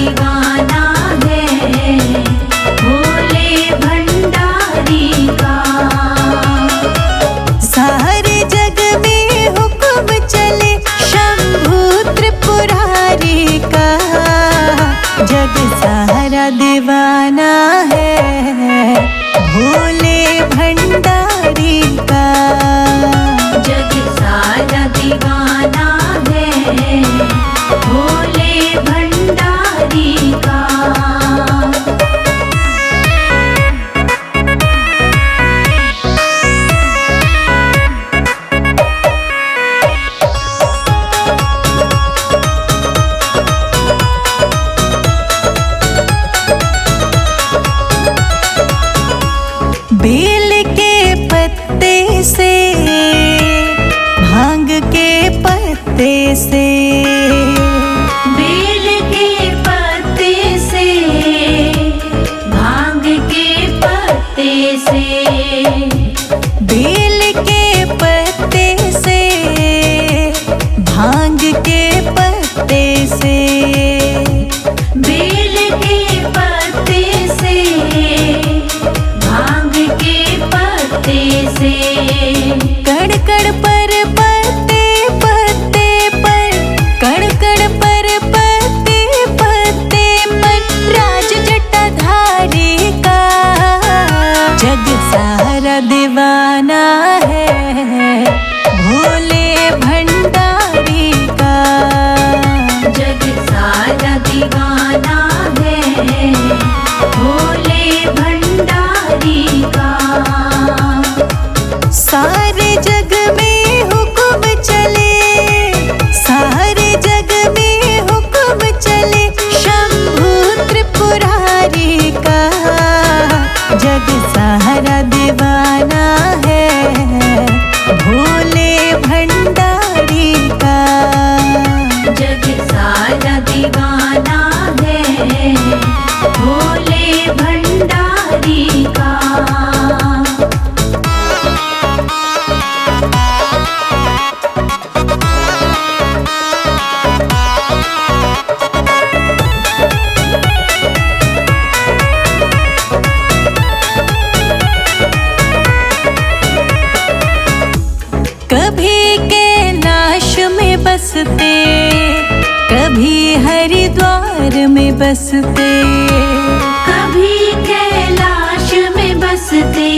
दीवाना है भोले भंडारी का। सारे जग में हुक्म चले शंभू त्रिपुरारी का। जग सारा दीवाना है भोले भंडारी का। जग सारा दीवाना है भोले भंडारी का। बेल के पत्ते से भांग के पत्ते से। बेल के पत्ते से भांग के पत्ते से। बेल के पत्ते से भांग के पत्ते से। बेल के पत्ते से भांग के पत्ते से। कड़ कड़ पर पत्ते पत्ते पर, कड़ कड़ पर पत्ते पत्ते पर राज जटाधारी का। जग सारा दीवाना है भोले भंडारी का। जग सारा दीवाना है भोले भंडारी का। सारे जग में हुक्म चले, सारे जग में हुक्म चले शंभू त्रिपुरारी का। जग सारा दीवाना है भोले भंडारी का। जग सारा दीवाना है भोले भंडारी का। कभी कैलाश में बसते, कभी हरिद्वार में बसते। कभी कैलाश में बसते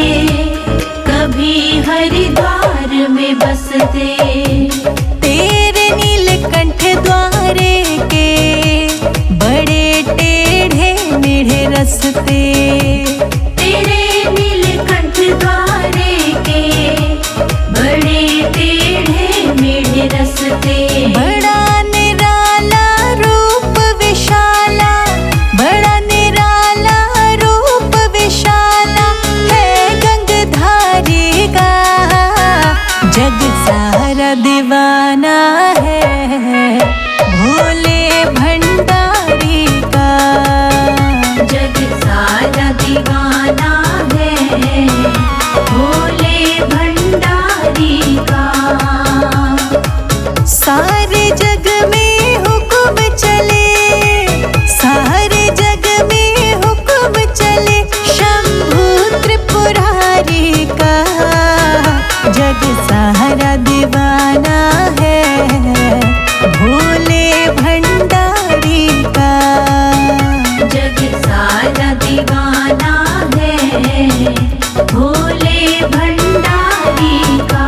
कभी हरिद्वार में बसते। तेरे नीलकंठ द्वारे के बड़े टेढ़े मेढ़े रस्ते। तेरे नीलकंठ द्वारे के बड़े टेढ़े मेढ़े रस्ते। बड़ा निराला रूप विशाला, बड़ा निराला रूप विशाला है गंगधारी का। जग सारा दीवाना है भोले भंडारी का। जग सारा दीवाना है भोले भंडारी का। सारे जग में हुक्म चले, सारे जग में हुक्म चले शंभू त्रिपुरारी का। जग सारा दीवाना है भोले भंडारी का। जग सारा दीवाना है भोले भंडारी का।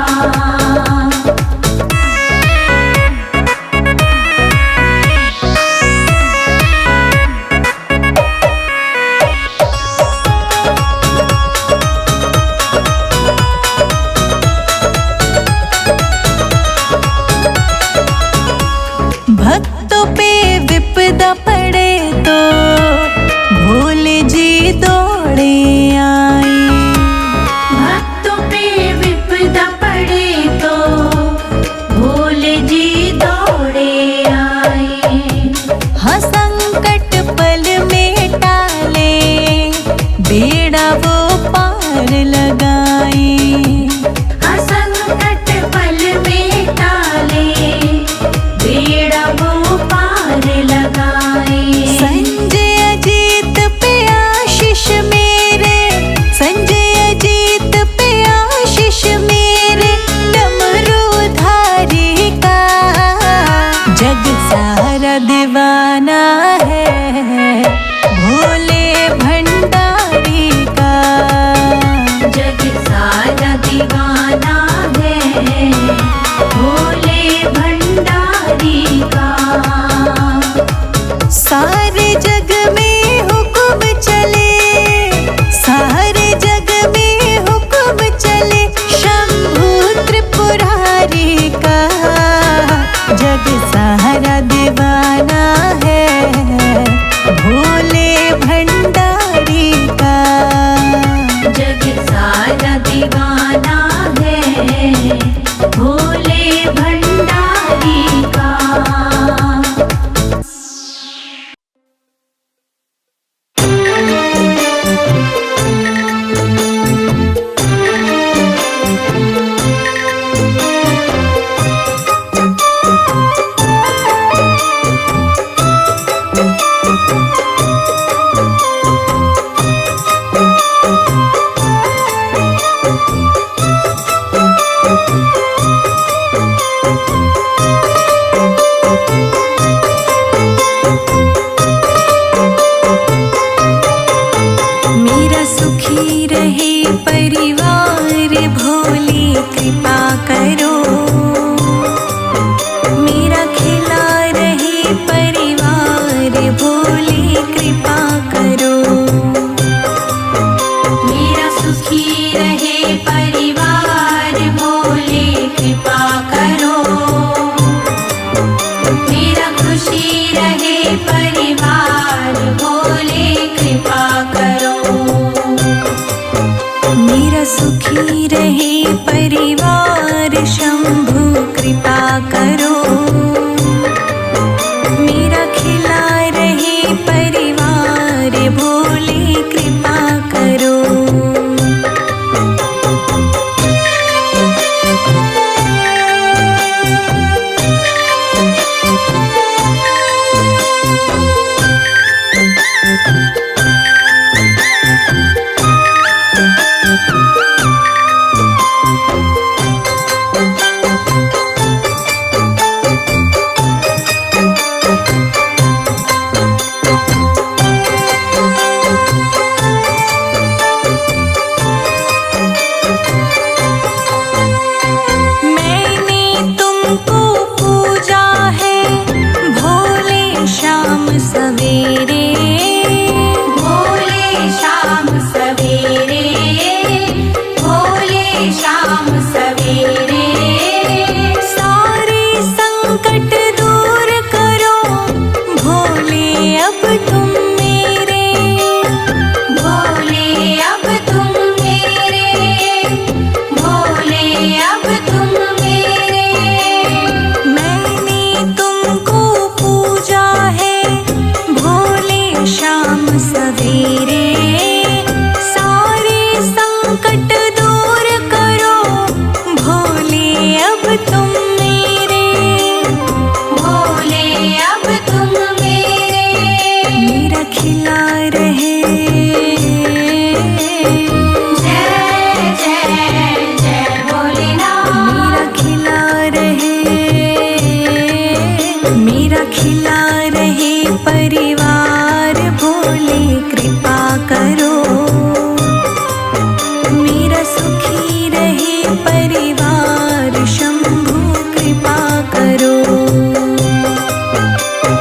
भक्तों पे विपदा पड़े तो भोले जी दौड़े आई। भक्तों पे विपदा पड़े तो भोले जी दौड़े आए। हाँ संकट पल में टाले बेड़ा वो पार लगाई। संकट पल में टाले बेड़ा वो पार लगाए। सारे जग में हुक्म चले, सारे जग में हुक्म चले शंभु त्रिपुरारी का। जग सारा दीवाना है भोले भंडारी का। जग सारा दीवाना है भोले भंडारी का। मेरा सुखी रहे परिवार भोले कृपा करो। मेरा खिला रहे परिवार भोले कृपा करो। मेरा सुखी रहे परिवार भोले कृपा करो। मेरा खुशी रहे परिवार भोले कृपा करो। मेरा सुखी रहे परिवार शंभु कृपा करो। मेरा खिला रहे परिवार भोले कृपा करो।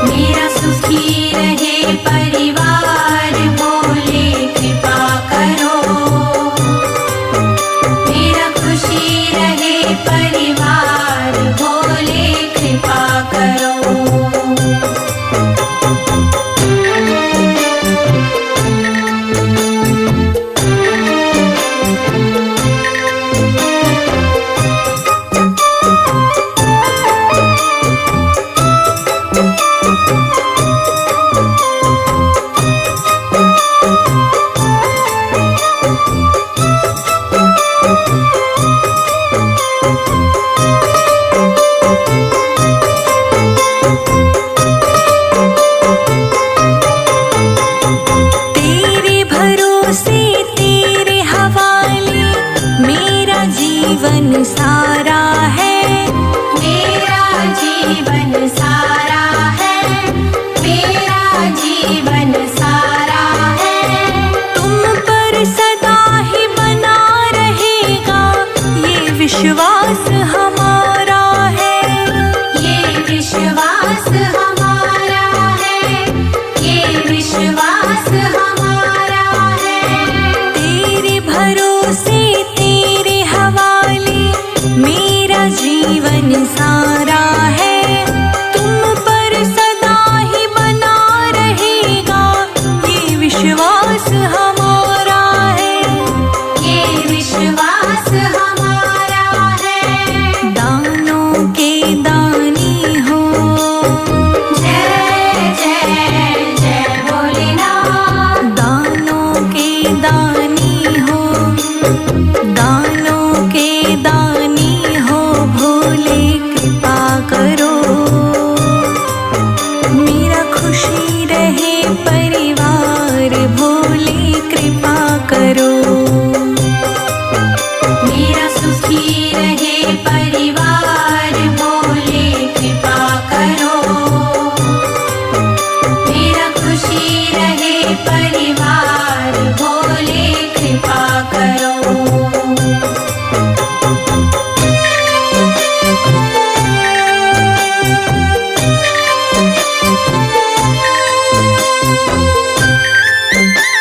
मेरा सुखी रहे परिवार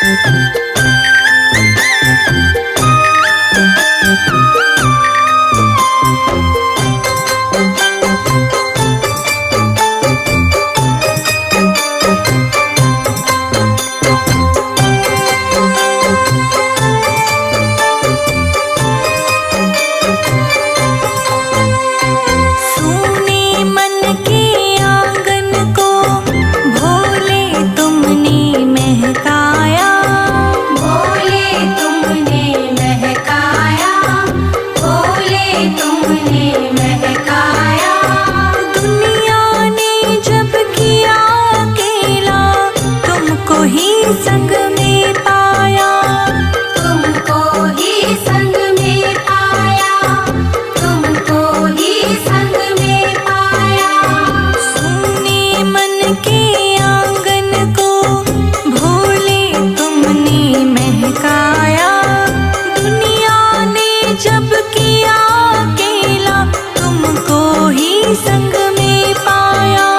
सोने मन के आंगन को भोले तुमने महकाया, भोले तुमने महकाया, भोले तुमने महकाया। दुनिया ने जब किया अकेला तुमको ही संग में पाया, तुमको ही संग में पाया, तुमको ही संग में पाया। सोने मन के आंगन को भोले तुमने महकाया, दुनिया ने जब किया अकेला तुमको ही संग में पाया,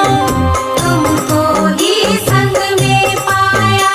तुमको ही संग में पाया।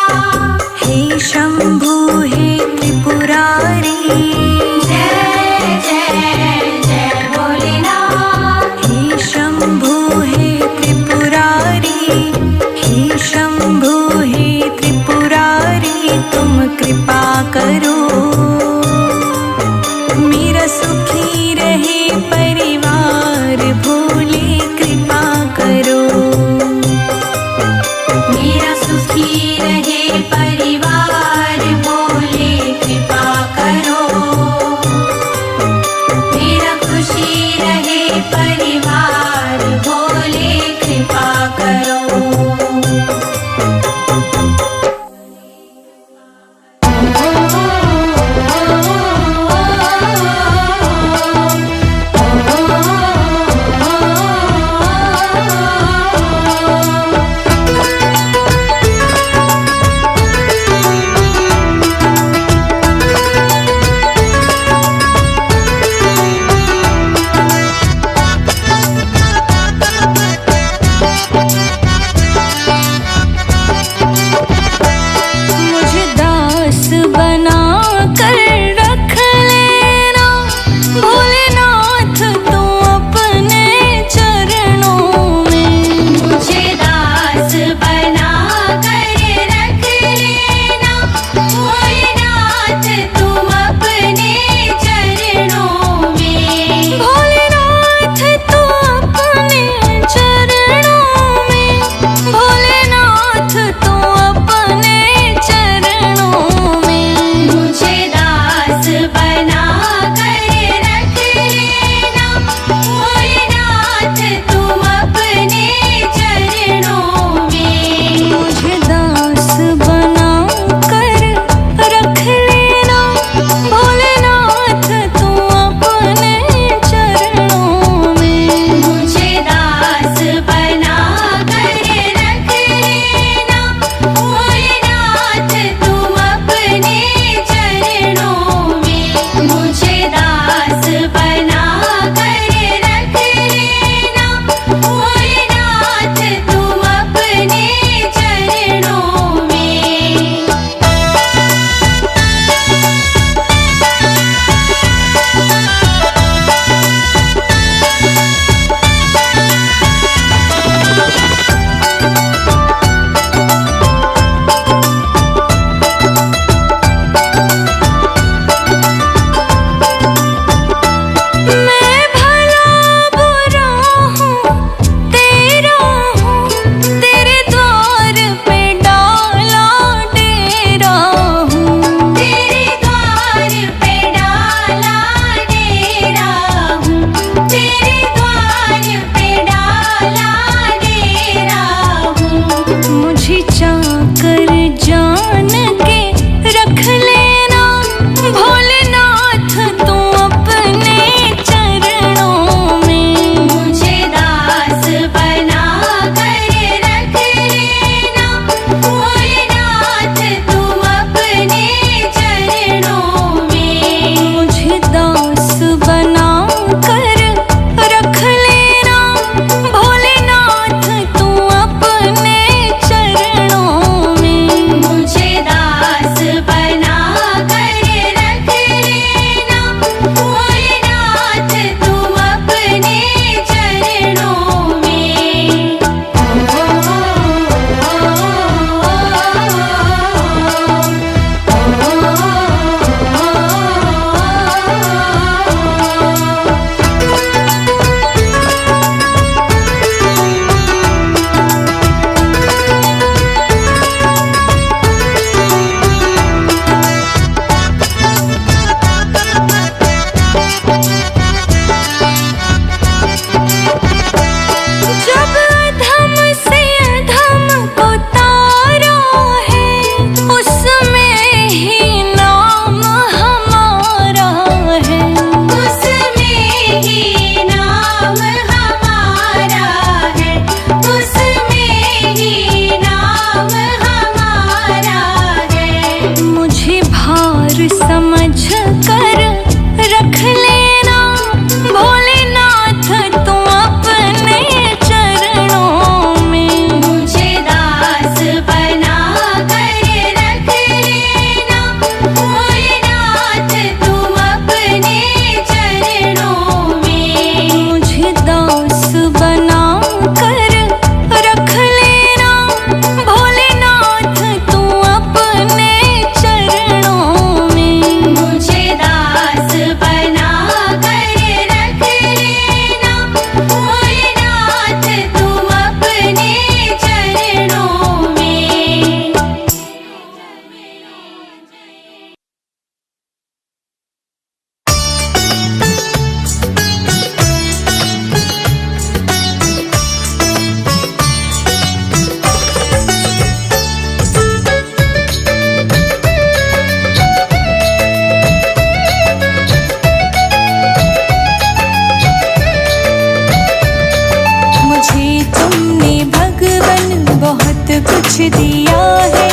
दिया है,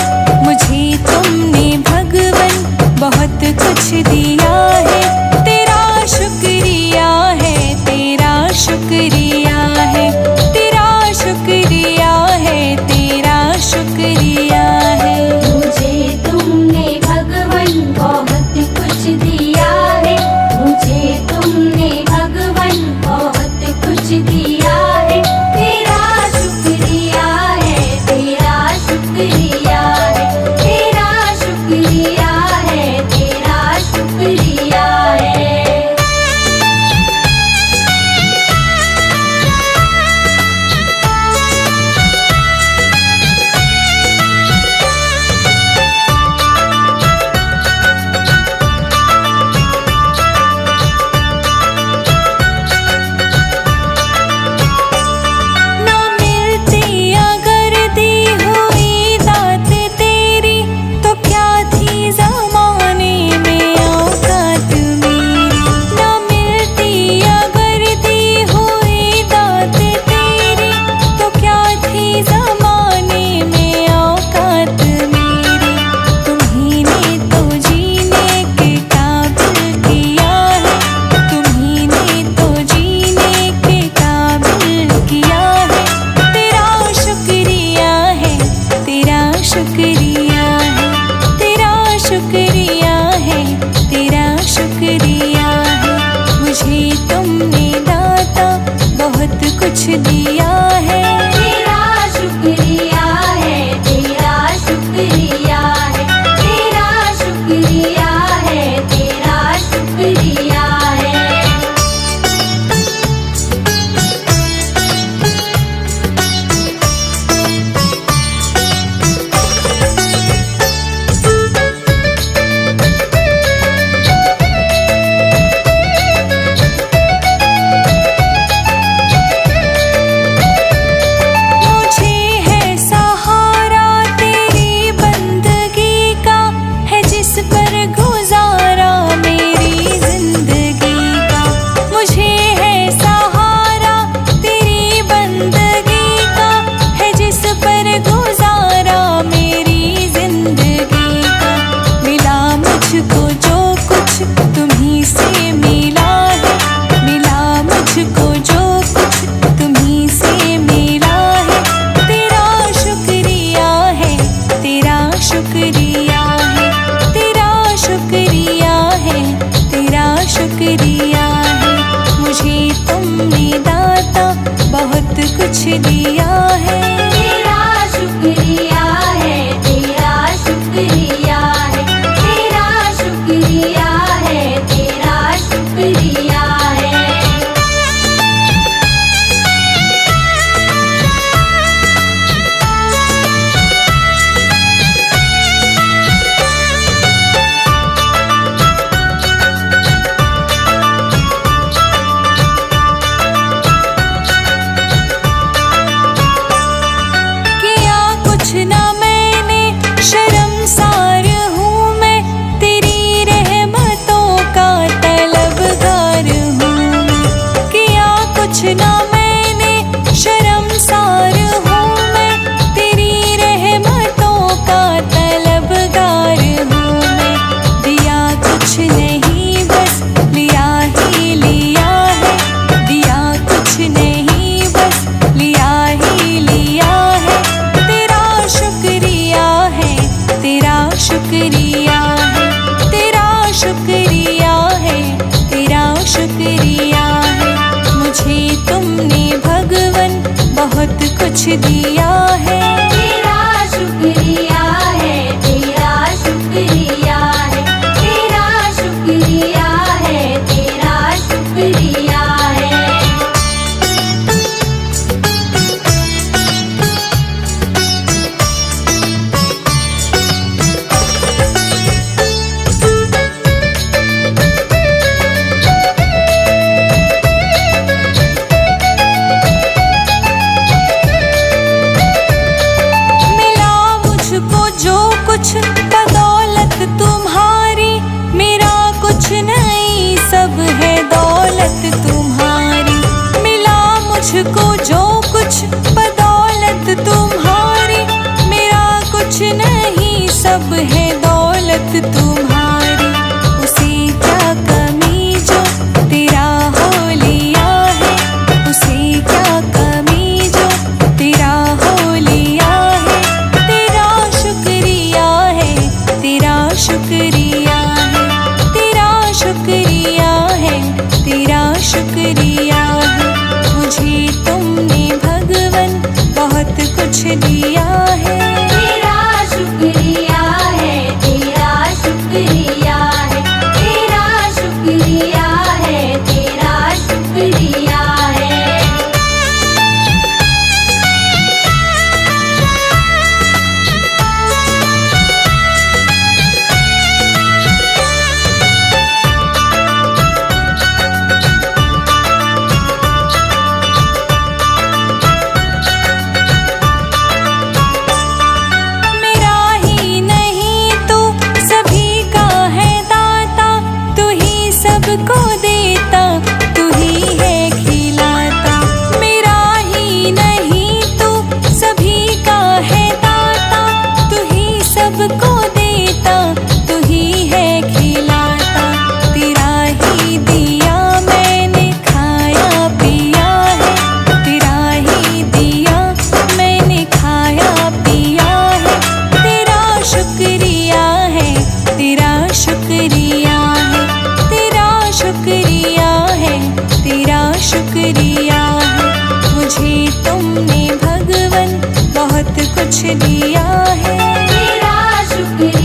मुझे तुमने भगवन बहुत कुछ दिया है। तेरा शुक्रिया है, तेरा शुक्रिया है, तेरा शुक्रिया है, तेरा शुक्रिया है। मुझे तुमने भगवन बहुत कुछ दिया है, मुझे तुमने भगवन बहुत कुछ दिया है। तेरा शुक्रिया है, तेरा शुक्रिया है, तेरा शुक्रिया है, तेरा शुक्रिया है। ना मिलती अगर दी हुई दात तेरी, तो क्या थी ज़माने में औकात मेरी। ना मिलती अगर दी हुई दात तेरी, तो क्या थी ज़माने में औकात मेरी। तुम्ही ने तो जीने के काबिल किया है, तुम्ही ने तो जीने के काबिल किया है। तेरा शुक्रिया है, तेरा शुक्रिया है, तेरा शुक्रिया है, तेरा शुक्रिया है। मुझे तुमने दाता बहुत कुछ दिया है। तेरा शुक्रिया है, तेरा शुक्रिया है, तेरा शुक्रिया है, तेरा शुक्रिया है। मुझे है सहारा तेरी बंदगी का, है जिस पर गुजारा मेरी जिंदगी का। मुझे है सहारा तेरी बंदगी का, है जिस पर गुजारा मेरी जिंदगी का। मिला मुझको जो कुछ तुम्ही से मिला है, मिला मुझको जो कुछ तुम्ही से मिला है। तेरा शुक्रिया है, तेरा शुक्रिया है, तेरा शुक्रिया है, तेरा शुक्रिया है। मुझे तुमने दाता बहुत कुछ दिया है। तेरा शुक्रिया है, तेरा शुक्रिया है, तेरा शुक्रिया है, तेरा शुक्रिया है। किया कुछ ना मैंने, शर्मसार हूँ मैं, तेरी रहमतों का तलबगार हूँ मैं। किया कुछ ना मैंने, शर्मसार हूँ मैं, तेरी रहमतों का तलबगार हूँ मैं। दिया कुछ नहीं बस लिया ही लिया है, दिया कुछ नहीं बस लिया ही लिया है। तेरा शुक्रिया है, तेरा शुक्रिया है, तेरा शुक्रिया है, तेरा शुक्रिया है। मुझे तुमने भगवन बहुत कुछ दिया है। तेरा शुक्रिया है, तेरा शुक्रिया है, तेरा शुक्रिया है, तेरा शुक्रिया है। मिला मुझको जो कुछ बदौलत तुम्हारी, मेरा कुछ नहीं सब है दौलत तुम्हारी। मिला मुझको जो कुछ बदौलत तुम्हारी, मेरा सब है दौलत तुम्हारी। उसे क्या कमी जो तेरा हो लिया है, उसे क्या कमी जो तेरा हो लिया है। तेरा शुक्रिया है, तेरा शुक्रिया है, तेरा शुक्रिया है, तेरा शुक्रिया है। मुझे तुमने भगवन बहुत कुछ दिया है। तेरा शुक्रिया है, तेरा शुक्रिया है, तेरा शुक्रिया है, तेरा शुक्रिया है। मेरा ही नहीं तू सभी का है दाता, तू ही सबको देता, तू ही है खिलाता। मेरा ही नहीं तू सभी का है दाता, तू ही सबको देता, तू ही है खिलाता। तेरा ही दिया मैंने खाया पिया है, तेरा ही दिया मैंने खाया पिया है। तेरा शुक्रिया है, तेरा शुक्रिया है, तेरा शुक्रिया है, तेरा शुक्रिया है। मुझे तुमने भगवन बहुत कुछ दिया है। तेरा शुक्रिया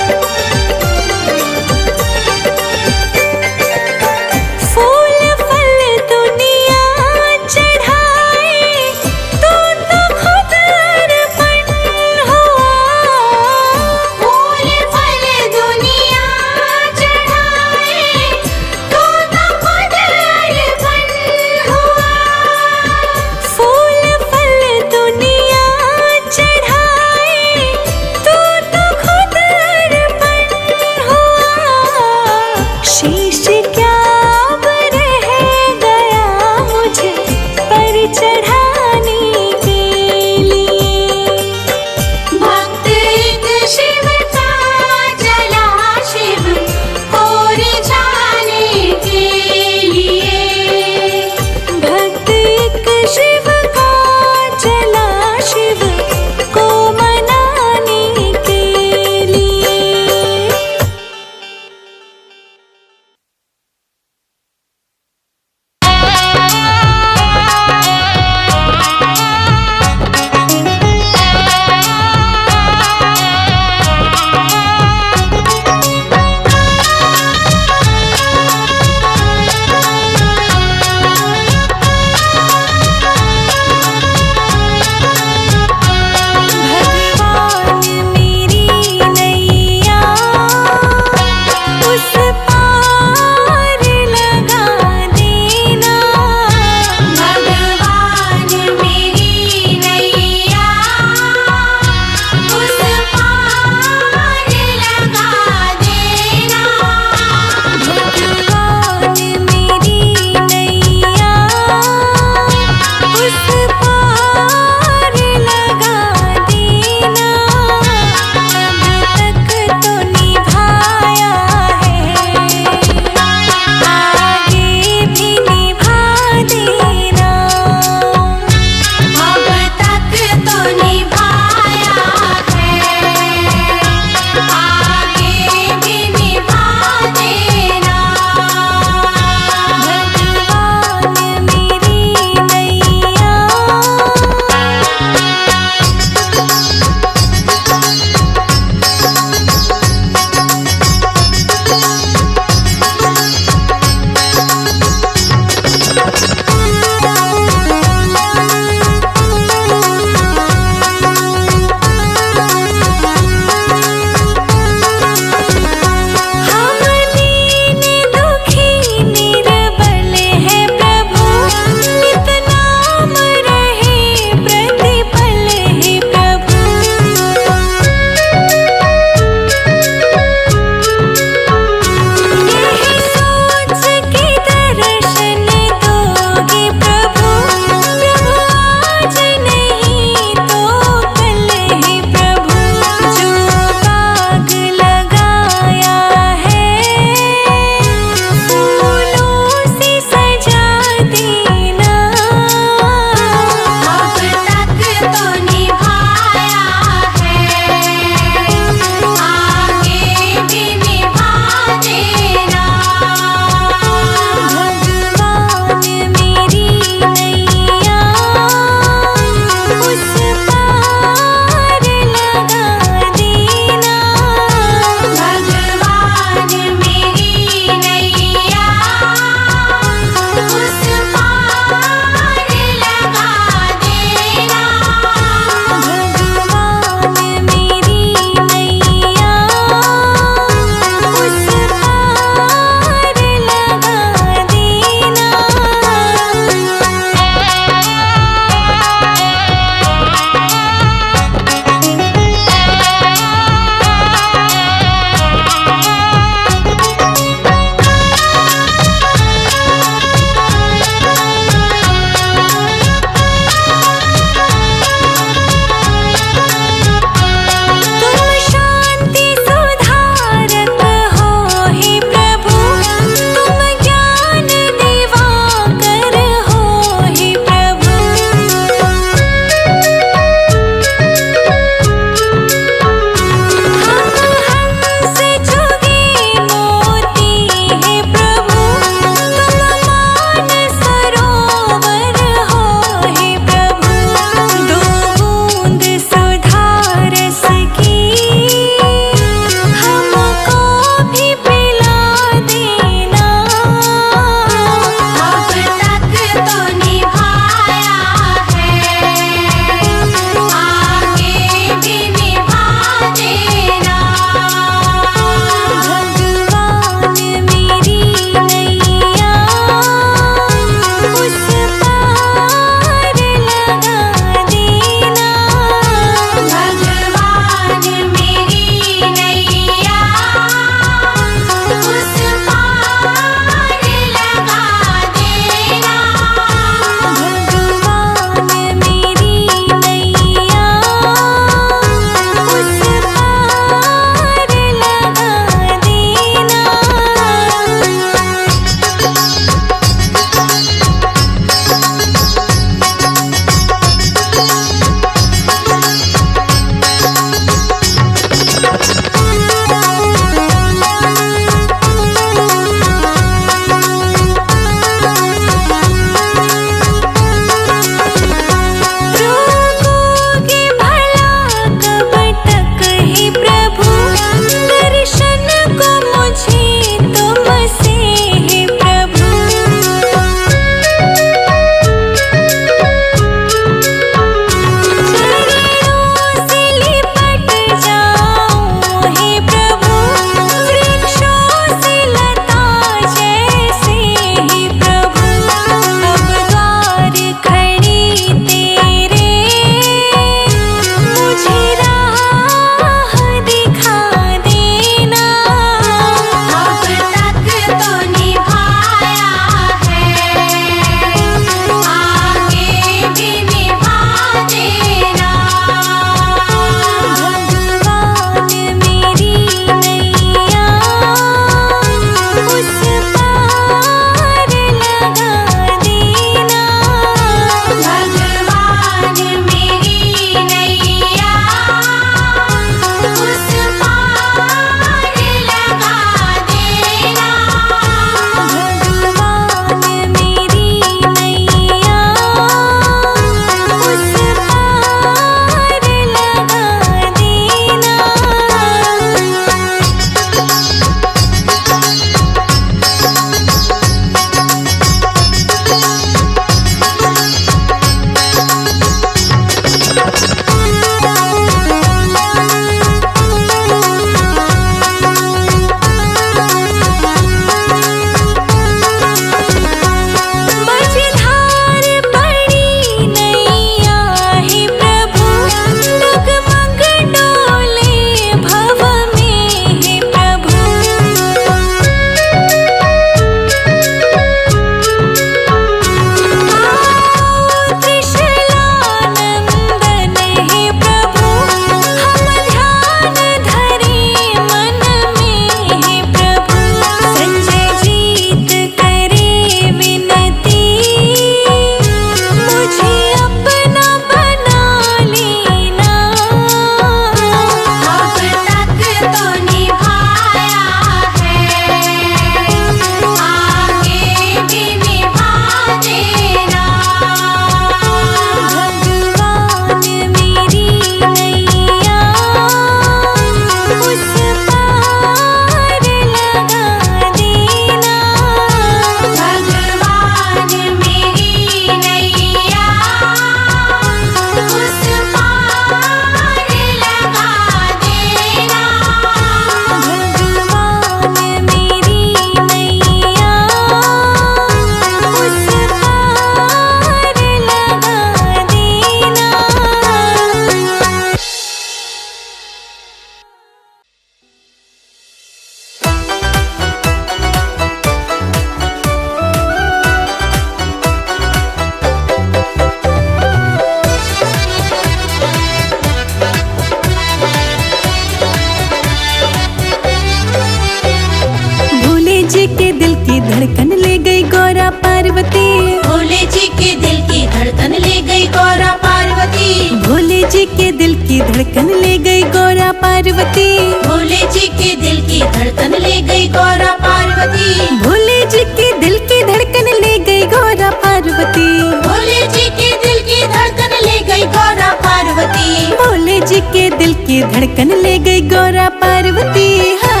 जी के दिल की धड़कन ले गई गौरा पार्वती। भोले जी के दिल की धड़कन ले गई गौरा पार्वती। भोले जी के दिल की धड़कन ले गई गौरा पार्वती। भोले जी के दिल की धड़कन ले गई गौरा पार्वती। भोले जी के दिल की धड़कन ले गई गौरा पार्वती। हाँ।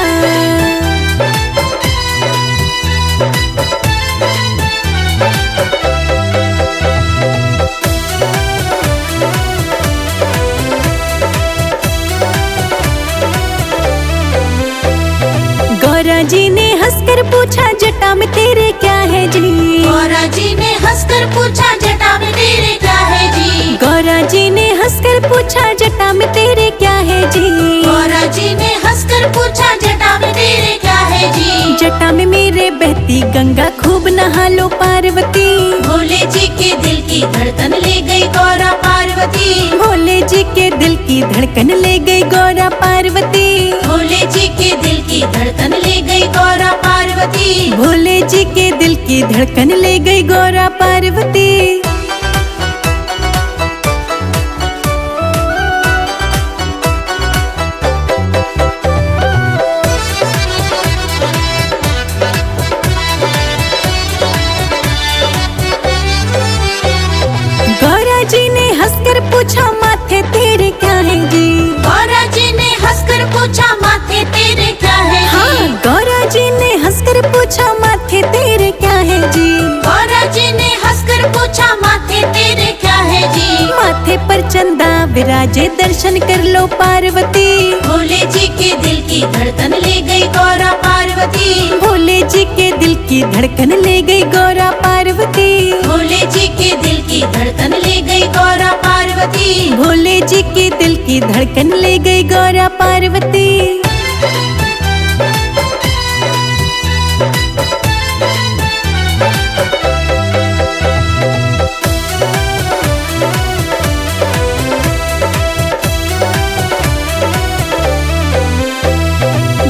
गौरा जी ने हंसकर पूछा जटा में तेरे क्या है जी। गौरा जी ने हंसकर पूछा जटा में तेरे क्या है जी। गौरा जी ने हंसकर पूछा जटा में तेरे क्या है जी। गौरा जी ने हंसकर पूछा जटा में तेरे क्या है जी। जटा में मेरे बहती गंगा खूब नहा लो पार्वती। भोले जी के दिल की धड़कन ले गई गौरा पार्वती। भोले जी के दिल की धड़कन ले गई गौरा पार्वती। भोले जी के दिल की धड़कन ले गई गौरा पार्वती। भोले जी के दिल की धड़कन ले गई गौरा पार्वती। गौरा जी ने हंसकर पूछा माथे तेरे क्या है जी। गौरा जी ने हंसकर पूछा माथे तेरे क्या है जी। हाँ। गौरा जी ने हंसकर पूछा माथे तेरे क्या है जी। गौरा जी ने हंसकर पूछा माथे तेरे क्या है जी। माथे पर चंदा विराजे दर्शन कर लो पार्वती। भोले जी के दिल की धड़कन ले गई गौरा पार्वती। भोले जी के दिल की धड़कन ले गई गौरा पार्वती। भोले जी के दिल की धड़कन ले गई गौरा पार्वती। भोले जी के दिल की धड़कन ले गई गौरा पार्वती।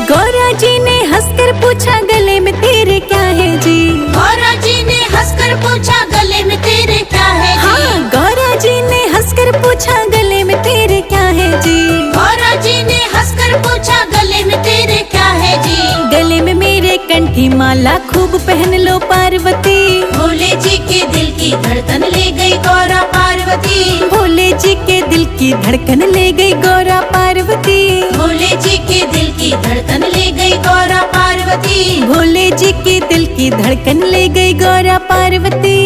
गौरा जी ने हंसकर पूछा गले में तेरे क्या है जी। गौरा जी ने हंसकर पूछा गले में तेरे क्या है जी। हाँ। गौरा जी ने हंसकर पूछा गले में तेरे क्या है जी। गौरा जी ने हंसकर पूछा गले में तेरे क्या है जी। गले में मेरे कंठी माला खूब पहन लो पार्वती। भोले जी के दिल की धड़कन ले गई गौरा पार्वती। भोले जी के दिल की धड़कन ले गई गौरा पार्वती। भोले जी के दिल की धड़कन ले गई गौरा पार्वती। भोले जी के दिल की धड़कन ले गई गौरा पार्वती।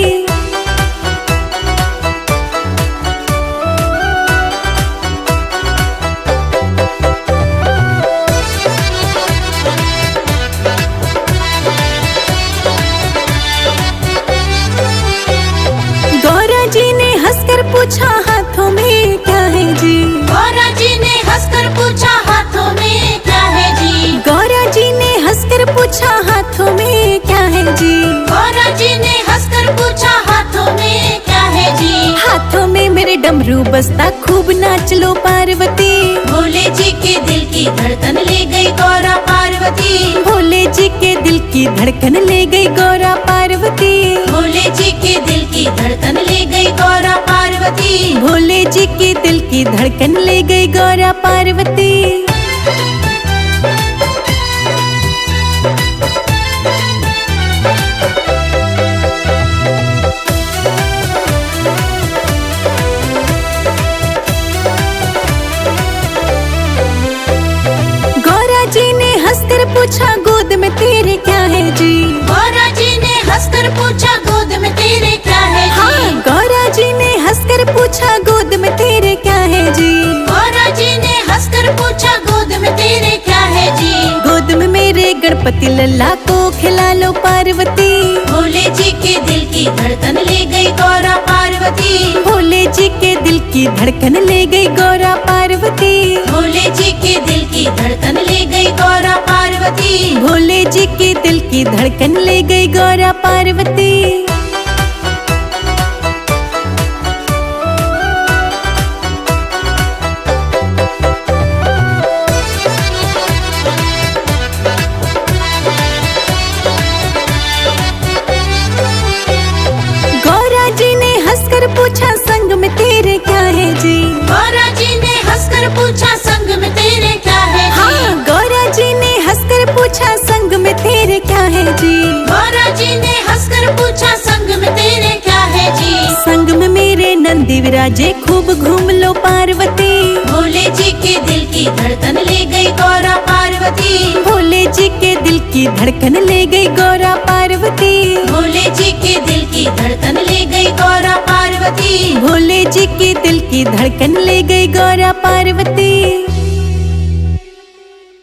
गौरा जी ने हंसकर पूछा हाथों में क्या है जी। गौरा जी ने हंसकर पूछा हाथों में क्या है जी। गौरा जी ने हंसकर पूछा हाथों में क्या है जी। गौरा जी ने हंसकर पूछा हाथों में क्या है जी। हाथों में मेरे डमरू बजता खूब नाच लो पार्वती। भोले जी के दिल की धड़कन ले गई गौरा पार्वती। भोले जी के दिल की धड़कन ले गई गौरा पार्वती। भोले जी के दिल की धड़कन ले गई गौरा पार्वती। भोले जी के दिल की धड़कन ले गई गौरा पार्वती। गौरा जी ने हंसकर पूछा गोद में तेरे क्या है जी। गौरा जी ने हंसकर पूछा गोद में तेरे क्या है जी। हाँ। गौरा जी ने हंसकर पूछा गोद में तेरे क्या है जी। गौरा जी ने हंसकर पूछा गोद में तेरे क्या है जी। गोद में मेरे गणपति लल्ला को खिला लो पार्वती। भोले जी के दिल की धड़कन ले गई गौरा पार्वती। भोले जी के दिल की धड़कन ले गई गौरा पार्वती। भोले जी के दिल की धड़कन ले गई गौरा पार्वती। भोले जी के दिल की धड़कन ले गई गौरा पार्वती। गौरा जी ने हंसकर पूछा संग में तेरे क्या है जी। गौरा जी नंदी विराजे खूब घूम लो पार्वती। भोले जी के दिल की धड़कन ले गई गौरा पार्वती। भोले जी के दिल की धड़कन ले गई गौरा पार्वती। भोले जी के दिल की धड़कन ले गई गौरा पार्वती। भोले जी के दिल की धड़कन ले गई गौरा पार्वती।